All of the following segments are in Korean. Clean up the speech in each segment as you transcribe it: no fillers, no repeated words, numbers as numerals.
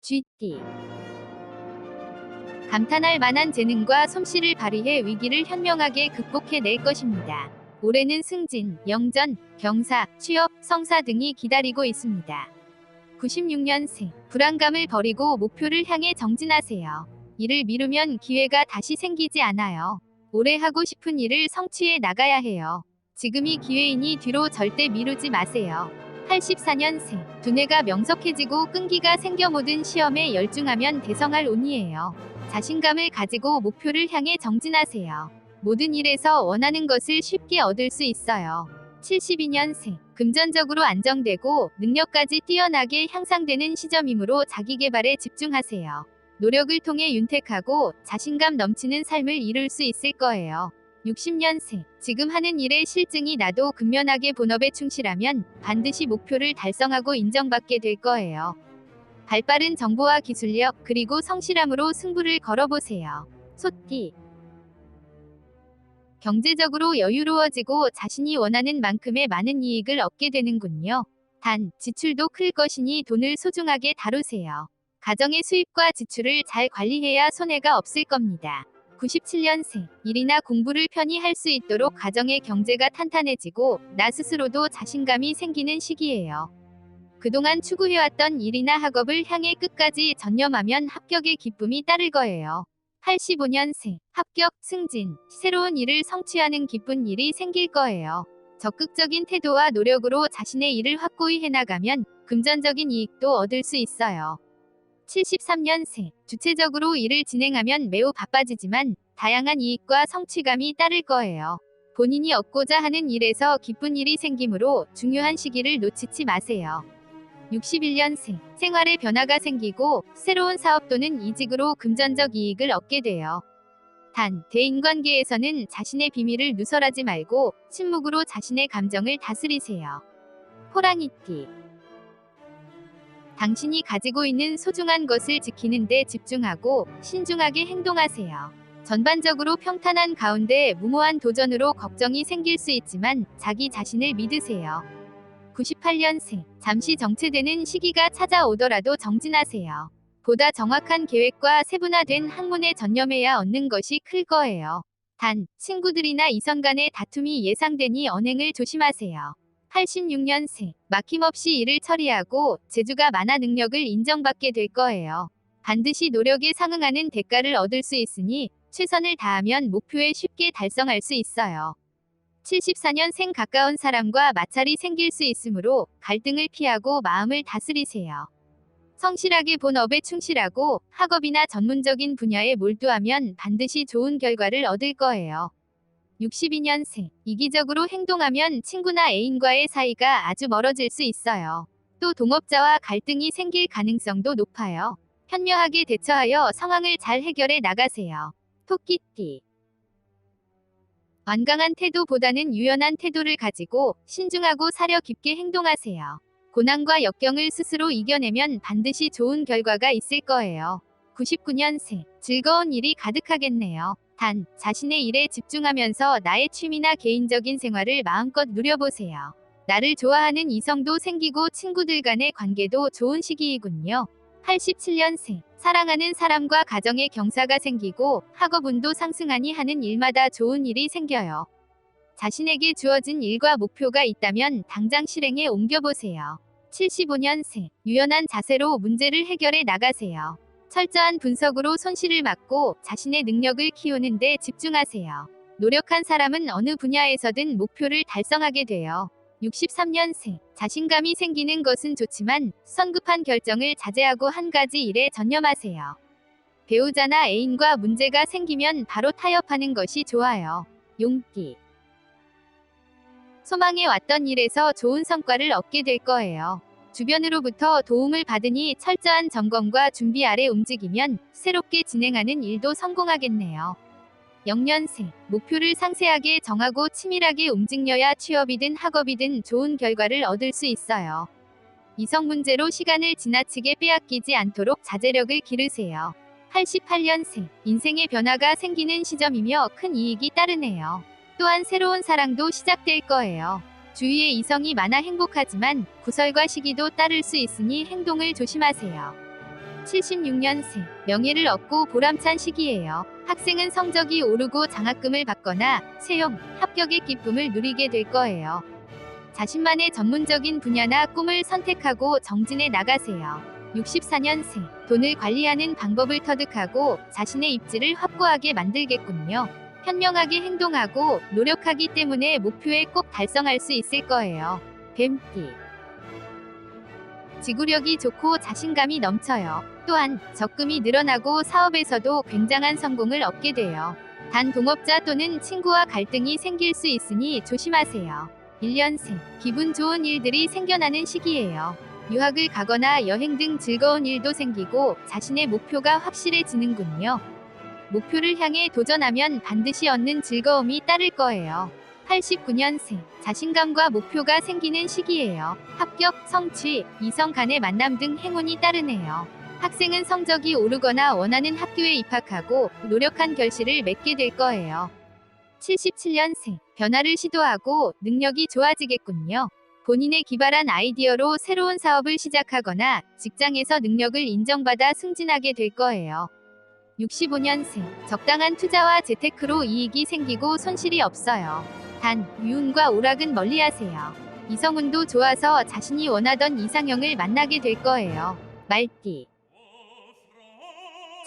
GT. 감탄할 만한 재능과 솜씨를 발휘해 위기를 현명하게 극복해낼 것입니다. 올해는 승진, 영전, 경사, 취업, 성사 등이 기다리고 있습니다. 96년생. 불안감을 버리고 목표를 향해 정진하세요. 이를 미루면 기회가 다시 생기지 않아요. 올해 하고 싶은 일을 성취해 나가야 해요. 지금이 기회이니 뒤로 절대 미루지 마세요. 84년생. 두뇌가 명석해지고 끈기가 생겨 모든 시험에 열중하면 대성할 운이에요. 자신감을 가지고 목표를 향해 정진하세요. 모든 일에서 원하는 것을 쉽게 얻을 수 있어요. 72년생. 금전적으로 안정되고 능력까지 뛰어나게 향상되는 시점이므로 자기개발에 집중하세요. 노력을 통해 윤택하고 자신감 넘치는 삶을 이룰 수 있을 거예요. 60년생. 지금 하는 일에 실증이 나도 근면하게 본업에 충실하면 반드시 목표를 달성하고 인정받게 될 거예요. 발빠른 정보와 기술력 그리고 성실함으로 승부를 걸어보세요. 소띠. 경제적으로 여유로워지고 자신이 원하는 만큼의 많은 이익을 얻게 되는군요. 단, 지출도 클 것이니 돈을 소중하게 다루세요. 가정의 수입과 지출을 잘 관리해야 손해가 없을 겁니다. 97년생. 일이나 공부를 편히 할 수 있도록 가정의 경제가 탄탄해지고 나 스스로도 자신감이 생기는 시기예요. 그동안 추구해왔던 일이나 학업을 향해 끝까지 전념하면 합격의 기쁨이 따를 거예요. 85년생. 합격, 승진, 새로운 일을 성취하는 기쁜 일이 생길 거예요. 적극적인 태도와 노력으로 자신의 일을 확고히 해나가면 금전적인 이익도 얻을 수 있어요. 73년생. 주체적으로 일을 진행하면 매우 바빠지지만 다양한 이익과 성취감이 따를 거예요. 본인이 얻고자 하는 일에서 기쁜 일이 생기므로 중요한 시기를 놓치지 마세요. 61년생. 생활에 변화가 생기고 새로운 사업 또는 이직으로 금전적 이익을 얻게 돼요. 단, 대인관계에서는 자신의 비밀을 누설하지 말고 침묵으로 자신의 감정을 다스리세요. 호랑이띠. 당신이 가지고 있는 소중한 것을 지키는 데 집중하고 신중하게 행동하세요. 전반적으로 평탄한 가운데 무모한 도전으로 걱정이 생길 수 있지만 자기 자신을 믿으세요. 98년생. 잠시 정체되는 시기가 찾아오더라도 정진하세요. 보다 정확한 계획과 세분화된 학문에 전념해야 얻는 것이 클 거예요. 단, 친구들이나 이성 간의 다툼이 예상되니 언행을 조심하세요. 86년생. 막힘없이 일을 처리하고 재주가 많아 능력을 인정받게 될 거예요. 반드시 노력에 상응하는 대가를 얻을 수 있으니 최선을 다하면 목표에 쉽게 달성할 수 있어요. 74년생. 가까운 사람과 마찰이 생길 수 있으므로 갈등을 피하고 마음을 다스리세요. 성실하게 본업에 충실하고 학업이나 전문적인 분야에 몰두하면 반드시 좋은 결과를 얻을 거예요. 62년생. 이기적으로 행동하면 친구나 애인과의 사이가 아주 멀어질 수 있어요. 또 동업자와 갈등이 생길 가능성도 높아요. 현명하게 대처하여 상황을 잘 해결해 나가세요. 토끼띠. 완강한 태도보다는 유연한 태도를 가지고 신중하고 사려 깊게 행동하세요. 고난과 역경을 스스로 이겨내면 반드시 좋은 결과가 있을 거예요. 99년생. 즐거운 일이 가득하겠네요. 단, 자신의 일에 집중하면서 나의 취미나 개인적인 생활을 마음껏 누려보세요. 나를 좋아하는 이성도 생기고 친구들 간의 관계도 좋은 시기이군요. 87년생. 사랑하는 사람과 가정의 경사가 생기고 학업운도 상승하니 하는 일마다 좋은 일이 생겨요. 자신에게 주어진 일과 목표가 있다면 당장 실행에 옮겨보세요. 75년생. 유연한 자세로 문제를 해결해 나가세요. 철저한 분석으로 손실을 막고 자신의 능력을 키우는 데 집중하세요. 노력한 사람은 어느 분야에서든 목표를 달성하게 돼요. 63년생. 자신감이 생기는 것은 좋지만 성급한 결정을 자제하고 한 가지 일에 전념하세요. 배우자나 애인과 문제가 생기면 바로 타협하는 것이 좋아요. 용띠. 소망해 왔던 일에서 좋은 성과를 얻게 될 거예요. 주변으로부터 도움을 받으니 철저한 점검과 준비 아래 움직이면 새롭게 진행하는 일도 성공하겠네요. 영년생. 목표를 상세하게 정하고 치밀하게 움직여야 취업이든 학업이든 좋은 결과를 얻을 수 있어요. 이성 문제로 시간을 지나치게 빼앗기지 않도록 자제력을 기르세요. 88년생. 인생의 변화가 생기는 시점이며 큰 이익이 따르네요. 또한 새로운 사랑도 시작될 거예요. 주위에 이성이 많아 행복하지만 구설과 시기도 따를 수 있으니 행동을 조심하세요. 76년생, 명예를 얻고 보람찬 시기예요. 학생은 성적이 오르고 장학금을 받거나 채용, 합격의 기쁨을 누리게 될 거예요. 자신만의 전문적인 분야나 꿈을 선택하고 정진해 나가세요. 64년생, 돈을 관리하는 방법을 터득하고 자신의 입지를 확고하게 만들겠군요. 현명하게 행동하고 노력하기 때문에 목표에 꼭 달성할 수 있을 거예요. 뱀띠. 지구력이 좋고 자신감이 넘쳐요. 또한 적금이 늘어나고 사업에서도 굉장한 성공을 얻게 돼요. 단 동업자 또는 친구와 갈등이 생길 수 있으니 조심하세요. 1년생, 기분 좋은 일들이 생겨나는 시기예요. 유학을 가거나 여행 등 즐거운 일도 생기고 자신의 목표가 확실해지는군요. 목표를 향해 도전하면 반드시 얻는 즐거움이 따를 거예요. 89년생, 자신감과 목표가 생기는 시기예요. 합격, 성취, 이성 간의 만남 등 행운이 따르네요. 학생은 성적이 오르거나 원하는 학교에 입학하고 노력한 결실을 맺게 될 거예요. 77년생, 변화를 시도하고 능력이 좋아지겠군요. 본인의 기발한 아이디어로 새로운 사업을 시작하거나 직장에서 능력을 인정받아 승진하게 될 거예요. 65년생, 적당한 투자와 재테크로 이익이 생기고 손실이 없어요. 단, 유운과 오락은 멀리하세요. 이성운도 좋아서 자신이 원하던 이상형을 만나게 될 거예요. 말띠.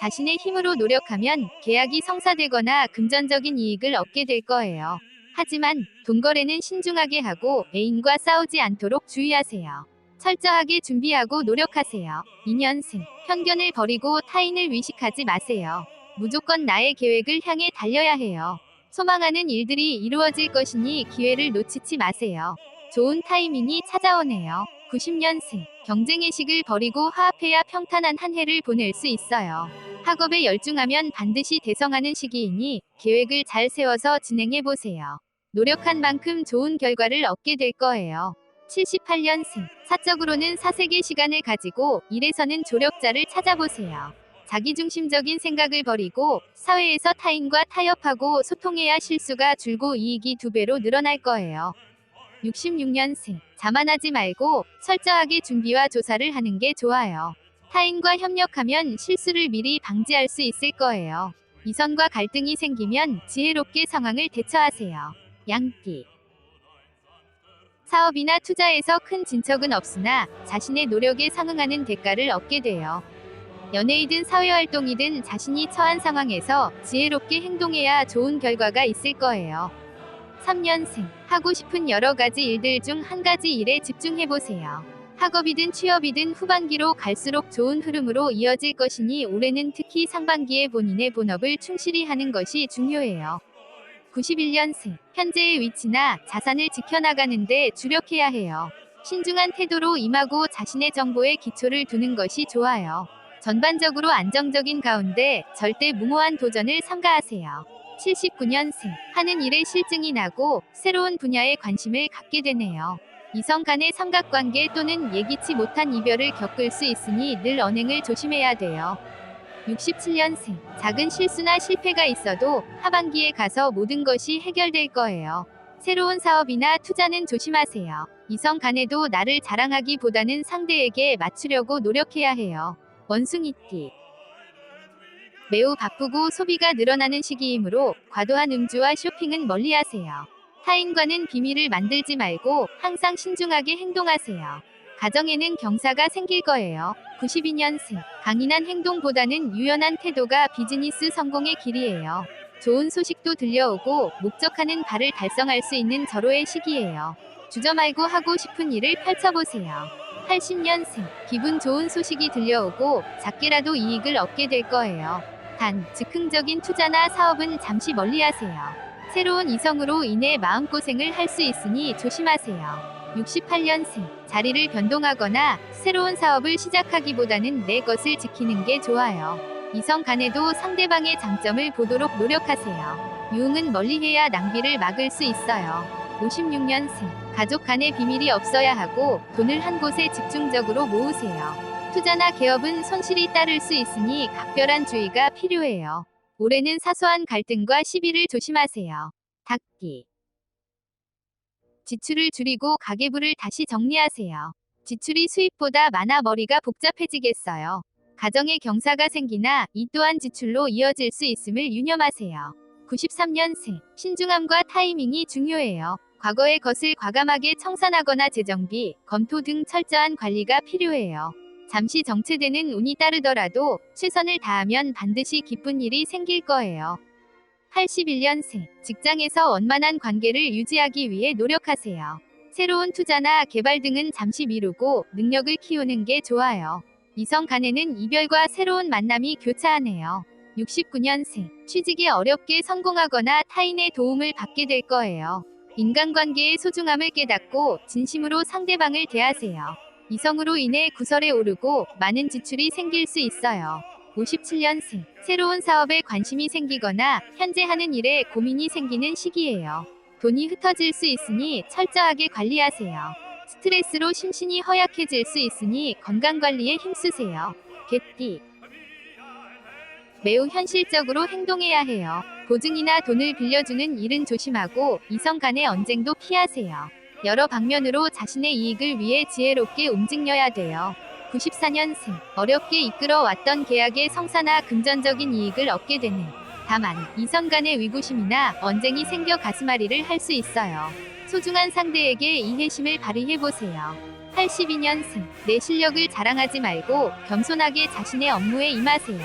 자신의 힘으로 노력하면 계약이 성사되거나 금전적인 이익을 얻게 될 거예요. 하지만 돈거래는 신중하게 하고 애인과 싸우지 않도록 주의하세요. 철저하게 준비하고 노력하세요. 2년생, 편견을 버리고 타인을 의식하지 마세요. 무조건 나의 계획을 향해 달려야 해요. 소망하는 일들이 이루어질 것이니 기회를 놓치지 마세요. 좋은 타이밍이 찾아오네요. 90년생, 경쟁의식을 버리고 화합해야 평탄한 한 해를 보낼 수 있어요. 학업에 열중하면 반드시 대성하는 시기이니 계획을 잘 세워서 진행해보세요. 노력한 만큼 좋은 결과를 얻게 될 거예요. 78년생, 사적으로는 사색의 시간을 가지고 일에서는 조력자를 찾아보세요. 자기중심적인 생각을 버리고 사회에서 타인과 타협하고 소통해야 실수가 줄고 이익이 2배로 늘어날 거예요. 66년생, 자만하지 말고 철저하게 준비와 조사를 하는 게 좋아요. 타인과 협력하면 실수를 미리 방지할 수 있을 거예요. 이성과 갈등이 생기면 지혜롭게 상황을 대처하세요. 양띠. 사업이나 투자에서 큰 진척은 없으나 자신의 노력에 상응하는 대가를 얻게 돼요. 연애이든 사회활동이든 자신이 처한 상황에서 지혜롭게 행동해야 좋은 결과가 있을 거예요. 3년생, 하고 싶은 여러 가지 일들 중 한 가지 일에 집중해보세요. 학업이든 취업이든 후반기로 갈수록 좋은 흐름으로 이어질 것이니 올해는 특히 상반기에 본인의 본업을 충실히 하는 것이 중요해요. 91년생, 현재의 위치나 자산을 지켜나가는데 주력해야 해요. 신중한 태도로 임하고 자신의 정보에 기초를 두는 것이 좋아요. 전반적으로 안정적인 가운데 절대 무모한 도전을 삼가하세요. 79년생, 하는 일에 실증이 나고 새로운 분야에 관심을 갖게 되네요. 이성 간의 삼각관계 또는 예기치 못한 이별을 겪을 수 있으니 늘 언행을 조심해야 돼요. 67년생, 작은 실수나 실패가 있어도 하반기에 가서 모든 것이 해결될 거예요. 새로운 사업이나 투자는 조심하세요. 이성 간에도 나를 자랑하기보다는 상대에게 맞추려고 노력해야 해요. 원숭이띠. 매우 바쁘고 소비가 늘어나는 시기이므로 과도한 음주와 쇼핑은 멀리하세요. 타인과는 비밀을 만들지 말고 항상 신중하게 행동하세요. 가정에는 경사가 생길 거예요. 92년생, 강인한 행동보다는 유연한 태도가 비즈니스 성공의 길이에요. 좋은 소식도 들려오고 목적하는 바를 달성할 수 있는 절호의 시기예요. 주저 말고 하고 싶은 일을 펼쳐보세요. 80년생, 기분 좋은 소식이 들려오고 작게라도 이익을 얻게 될 거예요. 단, 즉흥적인 투자나 사업은 잠시 멀리하세요. 새로운 이성으로 인해 마음고생을 할 수 있으니 조심하세요. 68년생, 자리를 변동하거나 새로운 사업을 시작하기보다는 내 것을 지키는 게 좋아요. 이성 간에도 상대방의 장점을 보도록 노력하세요. 유흥은 멀리해야 낭비를 막을 수 있어요. 56년생, 가족 간의 비밀이 없어야 하고 돈을 한 곳에 집중적으로 모으세요. 투자나 개업은 손실이 따를 수 있으니 각별한 주의가 필요해요. 올해는 사소한 갈등과 시비를 조심하세요. 닭띠. 지출을 줄이고 가계부를 다시 정리하세요. 지출이 수입보다 많아 머리가 복잡해지겠어요. 가정에 경사가 생기나 이 또한 지출로 이어질 수 있음을 유념하세요. 93년생 신중함과 타이밍이 중요해요. 과거의 것을 과감하게 청산하거나 재정비, 검토 등 철저한 관리가 필요해요. 잠시 정체되는 운이 따르더라도 최선을 다하면 반드시 기쁜 일이 생길 거예요. 81년생 직장에서 원만한 관계를 유지하기 위해 노력하세요. 새로운 투자나 개발 등은 잠시 미루고 능력을 키우는 게 좋아요. 이성 간에는 이별과 새로운 만남이 교차하네요. 69년생 취직에 어렵게 성공하거나 타인의 도움을 받게 될 거예요. 인간관계의 소중함을 깨닫고 진심으로 상대방을 대하세요. 이성으로 인해 구설에 오르고 많은 지출이 생길 수 있어요. 57년생 새로운 사업에 관심이 생기거나 현재 하는 일에 고민이 생기는 시기예요. 돈이 흩어질 수 있으니 철저하게 관리하세요. 스트레스로 심신이 허약해질 수 있으니 건강관리에 힘쓰세요. 개띠 매우 현실적으로 행동해야 해요. 보증이나 돈을 빌려주는 일은 조심하고 이성 간의 언쟁도 피하세요. 여러 방면으로 자신의 이익을 위해 지혜롭게 움직여야 돼요. 94년생 어렵게 이끌어왔던 계약의 성사나 금전적인 이익을 얻게 되는 다만 이성 간의 위구심이나 언쟁이 생겨 가슴앓이를 할 수 있어요. 소중한 상대에게 이해심을 발휘해보세요. 82년생 내 실력을 자랑하지 말고 겸손하게 자신의 업무에 임하세요.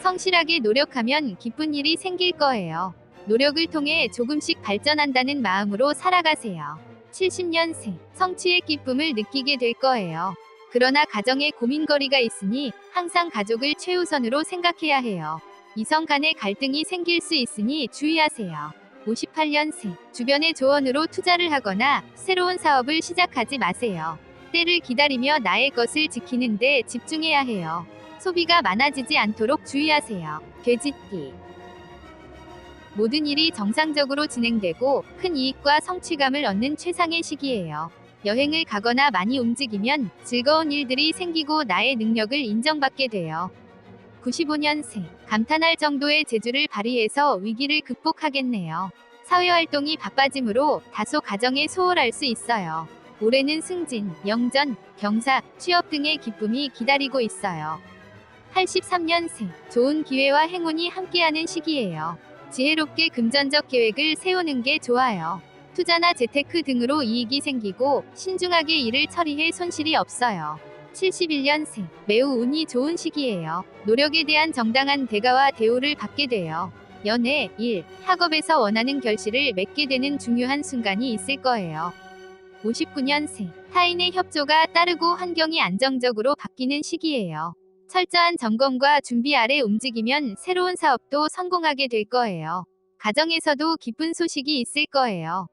성실하게 노력하면 기쁜 일이 생길 거예요. 노력을 통해 조금씩 발전한다는 마음으로 살아가세요. 70년생 성취의 기쁨을 느끼게 될 거예요. 그러나 가정에 고민거리가 있으니 항상 가족을 최우선으로 생각해야 해요. 이성 간의 갈등이 생길 수 있으니 주의하세요. 58년생 주변의 조언으로 투자를 하거나 새로운 사업을 시작하지 마세요. 때를 기다리며 나의 것을 지키는 데 집중해야 해요. 소비가 많아지지 않도록 주의하세요. 돼지띠 모든 일이 정상적으로 진행되고 큰 이익과 성취감을 얻는 최상의 시기예요. 여행을 가거나 많이 움직이면 즐거운 일들이 생기고 나의 능력을 인정받게 돼요. 95년생 감탄할 정도의 재주를 발휘해서 위기를 극복하겠네요. 사회활동이 바빠지므로 다소 가정에 소홀할 수 있어요. 올해는 승진, 영전, 경사, 취업 등의 기쁨이 기다리고 있어요. 83년생 좋은 기회와 행운이 함께하는 시기예요. 지혜롭게 금전적 계획을 세우는 게 좋아요. 투자나 재테크 등으로 이익이 생기고 신중하게 일을 처리해 손실이 없어요. 71년생 매우 운이 좋은 시기예요. 노력에 대한 정당한 대가와 대우를 받게 돼요. 연애, 일, 학업에서 원하는 결실을 맺게 되는 중요한 순간이 있을 거예요. 59년생 타인의 협조가 따르고 환경이 안정적으로 바뀌는 시기예요. 철저한 점검과 준비 아래 움직이면 새로운 사업도 성공하게 될 거예요. 가정에서도 기쁜 소식이 있을 거예요.